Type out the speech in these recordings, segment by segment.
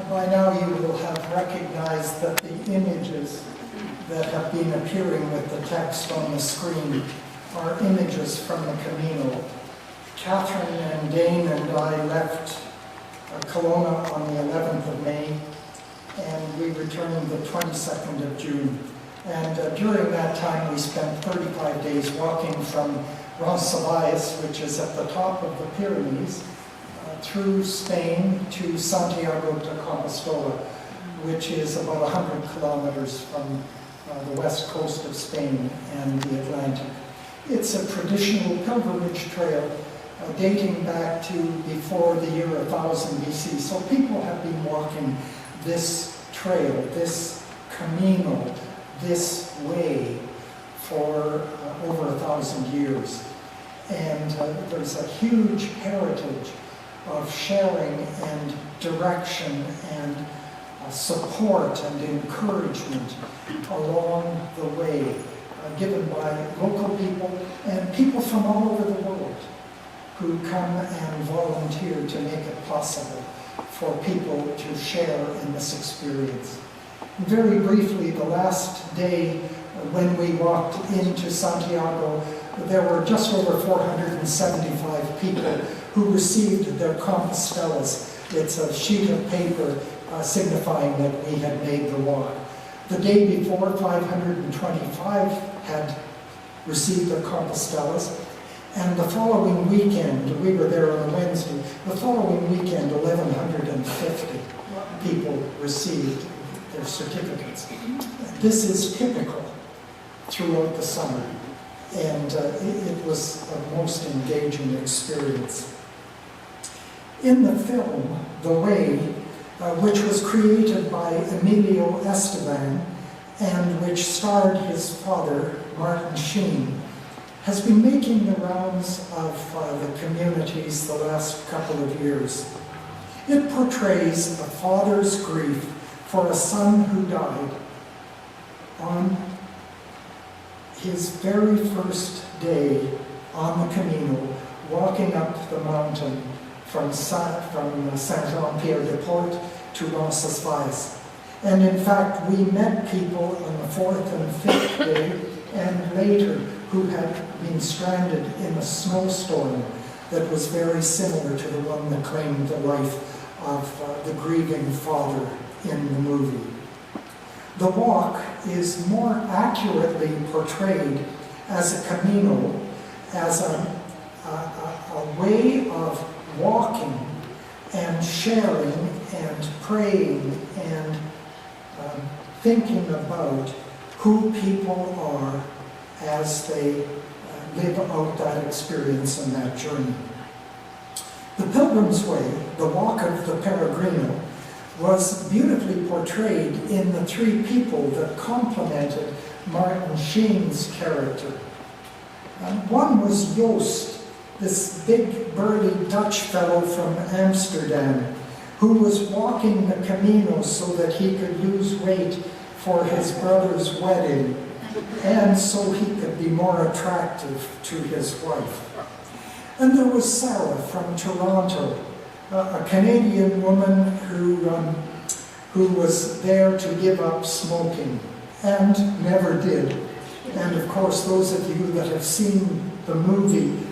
By now you will have recognized that the images that have been appearing with the text on the screen are images from the Camino. Catherine and Dane and I left Kelowna on the 11th of May, and we returned the 22nd of June. And during that time we spent 35 days walking from Roncesvalles, which is at the top of the Pyrenees, through Spain to Santiago de Compostela, which is about 100 kilometers from the west coast of Spain and the Atlantic. It's a traditional pilgrimage trail dating back to before the year 1000 BC. So people have been walking this trail, this Camino, this way for over 1,000 years. And there's a huge heritage of sharing and direction and support and encouragement along the way, given by local people and people from all over the world who come and volunteer to make it possible for people to share in this experience. Very briefly, the last day when we walked into Santiago, there were just over 475 people who received their Compostelas. It's a sheet of paper signifying that we had made the walk. The day before, 525 had received their Compostelas, and the following weekend, we were there on a Wednesday, the following weekend 1,150 people received their certificates. This is typical throughout the summer, and it was a most engaging experience. In the film, The Way, which was created by Emilio Esteban and which starred his father, Martin Sheen, has been making the rounds of the communities the last couple of years. It portrays a father's grief for a son who died on his very first day on the Camino, walking up the mountain from Saint-Jean-Pierre-de-Port to Roncesvalles. And in fact, we met people on the 4th and 5th day and later who had been stranded in a snowstorm that was very similar to the one that claimed the life of the grieving father in the movie. The walk is more accurately portrayed as a Camino, as a way of walking and sharing and praying and thinking about who people are as they live out that experience and that journey. The Pilgrim's Way, the walk of the Peregrino, was beautifully portrayed in the three people that complemented Martin Sheen's character. One was Joost, this big burly Dutch fellow from Amsterdam, who was walking the Camino so that he could lose weight for his brother's wedding and so he could be more attractive to his wife. And there was Sarah from Toronto, a Canadian woman who was there to give up smoking and never did. And of course, those of you that have seen the movie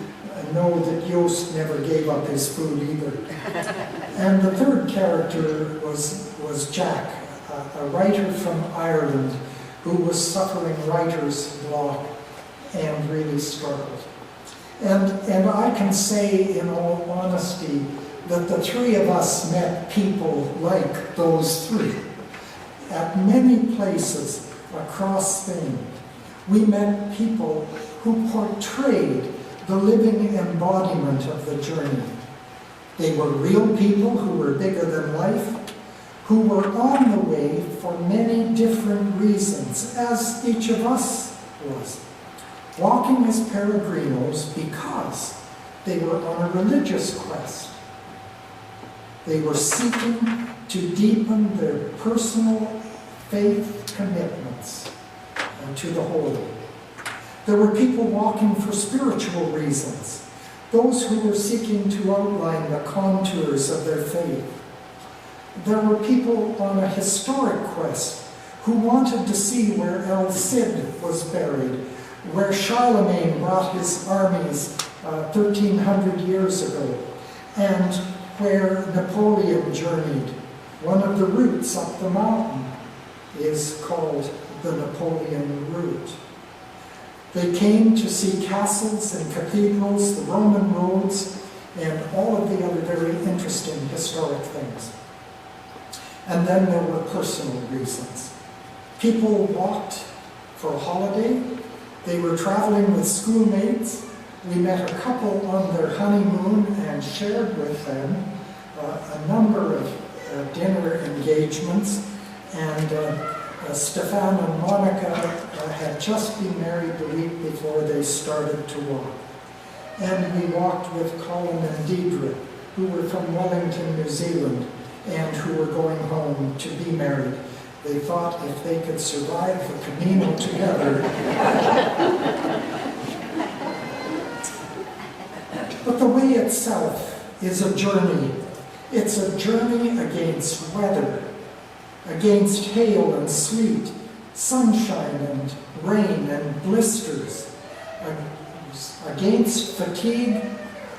know that Joost never gave up his food either. And the third character was Jack, a writer from Ireland who was suffering writer's block and really struggled. And I can say in all honesty that the three of us met people like those three at many places across Spain. We met people who portrayed the living embodiment of the journey. They were real people who were bigger than life, who were on the way for many different reasons, as each of us was. Walking as peregrinos because they were on a religious quest. They were seeking to deepen their personal faith commitments to the holy. There were people walking for spiritual reasons, those who were seeking to outline the contours of their faith. There were people on a historic quest who wanted to see where El Cid was buried, where Charlemagne brought his armies 1,300 years ago, and where Napoleon journeyed. One of the routes up the mountain is called the Napoleon Route. They came to see castles and cathedrals, the Roman roads, and all of the other very interesting historic things. And then there were personal reasons. People walked for a holiday. They were traveling with schoolmates. We met a couple on their honeymoon and shared with them a number of dinner engagements. And Stefan and Monica had just been married the week before they started to walk. And we walked with Colin and Deidre, who were from Wellington, New Zealand, and who were going home to be married. They thought if they could survive the Camino together. But the way itself is a journey. It's a journey against weather, against hail and sleet, sunshine and rain and blisters, against fatigue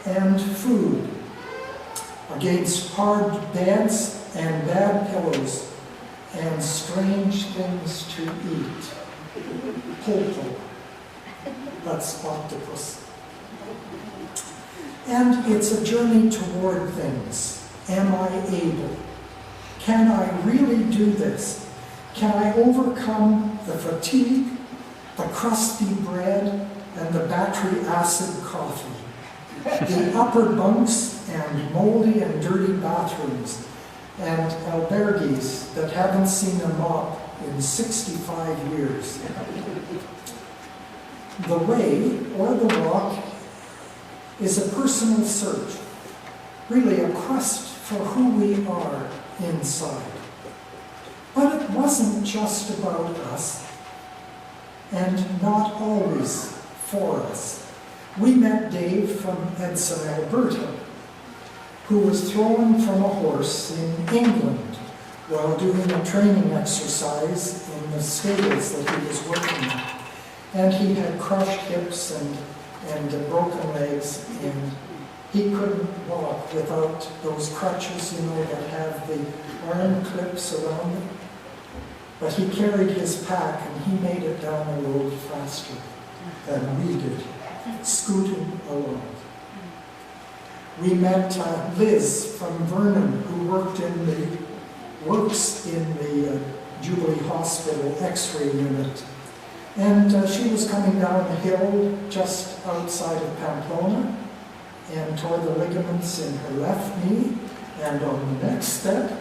and food, against hard beds and bad pillows, and strange things to eat. Polpo, that's octopus. And it's a journey toward things. Am I able? Can I really do this? Can I overcome the fatigue, the crusty bread, and the battery acid coffee? The upper bunks and moldy and dirty bathrooms, and albergues that haven't seen a mop in 65 years. The way, or the walk, is a personal search, really a quest for who we are inside. But it wasn't just about us, and not always for us. We met Dave from Edson, Alberta, who was thrown from a horse in England while doing a training exercise in the stables that he was working in. And he had crushed hips and broken legs, and he couldn't walk without those crutches, that have the arm clips around them. But he carried his pack, and he made it down the road faster than we did, scooting along. We met Liz from Vernon, who works in the Jubilee Hospital X-ray unit. And she was coming down the hill just outside of Pamplona and tore the ligaments in her left knee, and on the next step,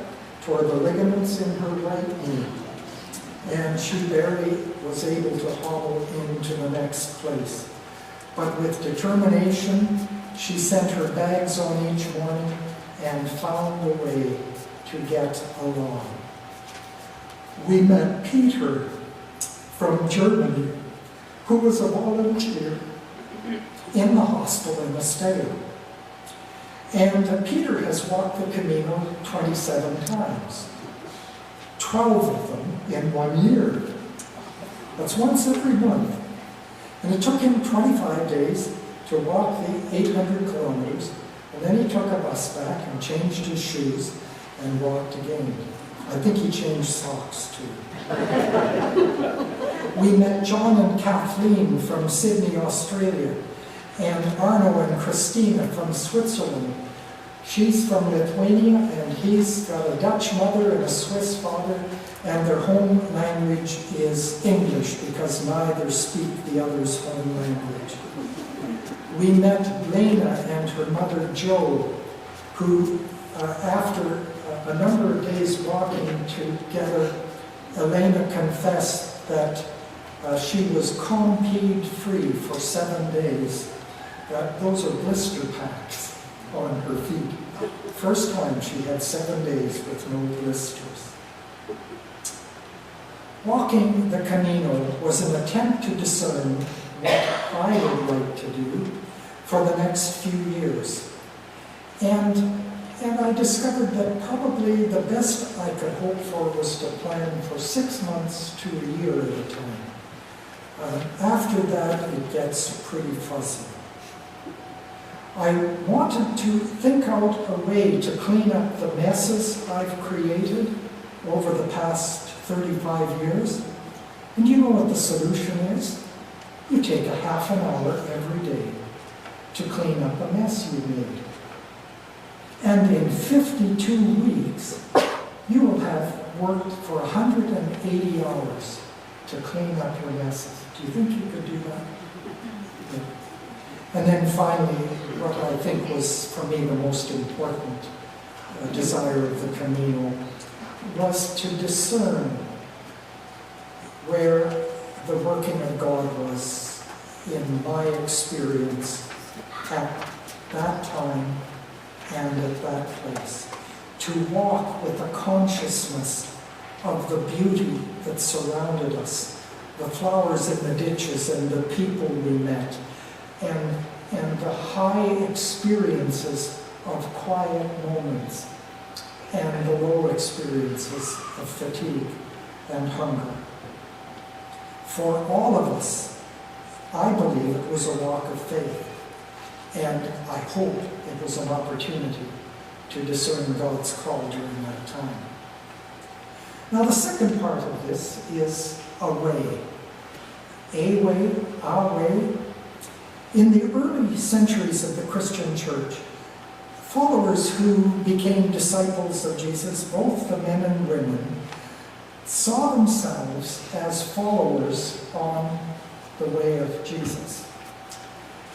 tore the ligaments in her right knee. And she barely was able to hobble into the next place. But with determination, she sent her bags on each morning and found a way to get along. We met Peter from Germany, who was a volunteer in the hospital in Estella. And Peter has walked the Camino 27 times, 12 of them in 1 year. That's once every month. And it took him 25 days to walk the 800 kilometers, and then he took a bus back and changed his shoes and walked again. I think he changed socks too. We met John and Kathleen from Sydney, Australia, and Arno and Christina from Switzerland. She's from Lithuania, and he's got a Dutch mother and a Swiss father, and their home language is English because neither speak the other's home language. We met Lena and her mother Jo, who after a number of days walking together, Elena confessed that she was Compeed free for 7 days. Those are blister packs on her feet. First time she had 7 days with no blisters. Walking the Camino was an attempt to discern what I would like to do for the next few years. And And I discovered that probably the best I could hope for was to plan for 6 months to a year at a time. After that, it gets pretty fuzzy. I wanted to think out a way to clean up the messes I've created over the past 35 years. And you know what the solution is? You take a half an hour every day to clean up a mess you made. And in 52 weeks, you will have worked for 180 hours to clean up your messes. Do you think you could do that? Yeah. And then finally, what I think was for me the most important desire of the Camino was to discern where the working of God was in my experience at that time and at that place. To walk with a consciousness of the beauty that surrounded us, the flowers in the ditches and the people we met, and the high experiences of quiet moments and the low experiences of fatigue and hunger. For all of us, I believe it was a walk of faith, and I hope it was an opportunity to discern God's call during that time. Now the second part of this is a way. A way, our way. In the early centuries of the Christian church, followers who became disciples of Jesus, both the men and women, saw themselves as followers on the way of Jesus.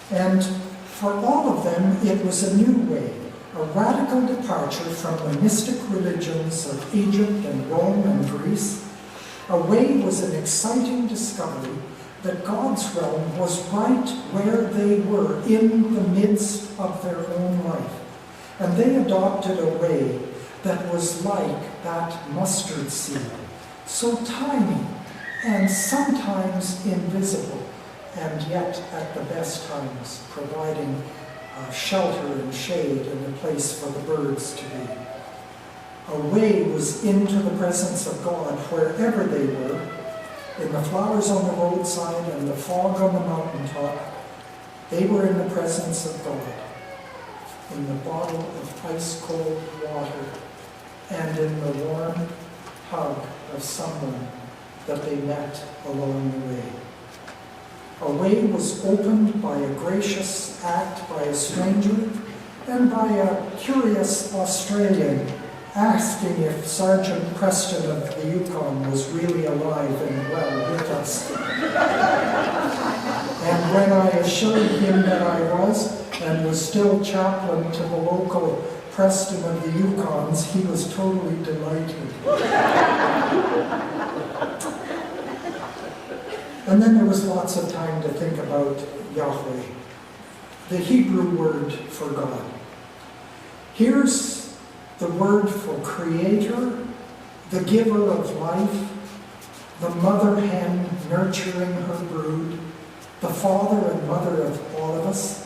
And for all of them, it was a new way, a radical departure from the mystic religions of Egypt and Rome and Greece. A way was an exciting discovery that God's realm was right where they were, in the midst of their own life. And they adopted a way that was like that mustard seed, so tiny and sometimes invisible, and yet at the best times providing shelter and shade and a place for the birds to be. A way was into the presence of God wherever they were, in the flowers on the roadside and the fog on the mountaintop. They were in the presence of God, in the bottle of ice-cold water, and in the warm hug of someone that they met along the way. A way was opened by a gracious act by a stranger and by a curious Australian asking if Sergeant Preston of the Yukon was really alive and well with us. And when I assured him that I was, and was still chaplain to the local Preston of the Yukons, he was totally delighted. And then there was lots of time to think about Yahweh, the Hebrew word for God. Here's the word for creator, the giver of life, the mother hen nurturing her brood, the father and mother of all of us.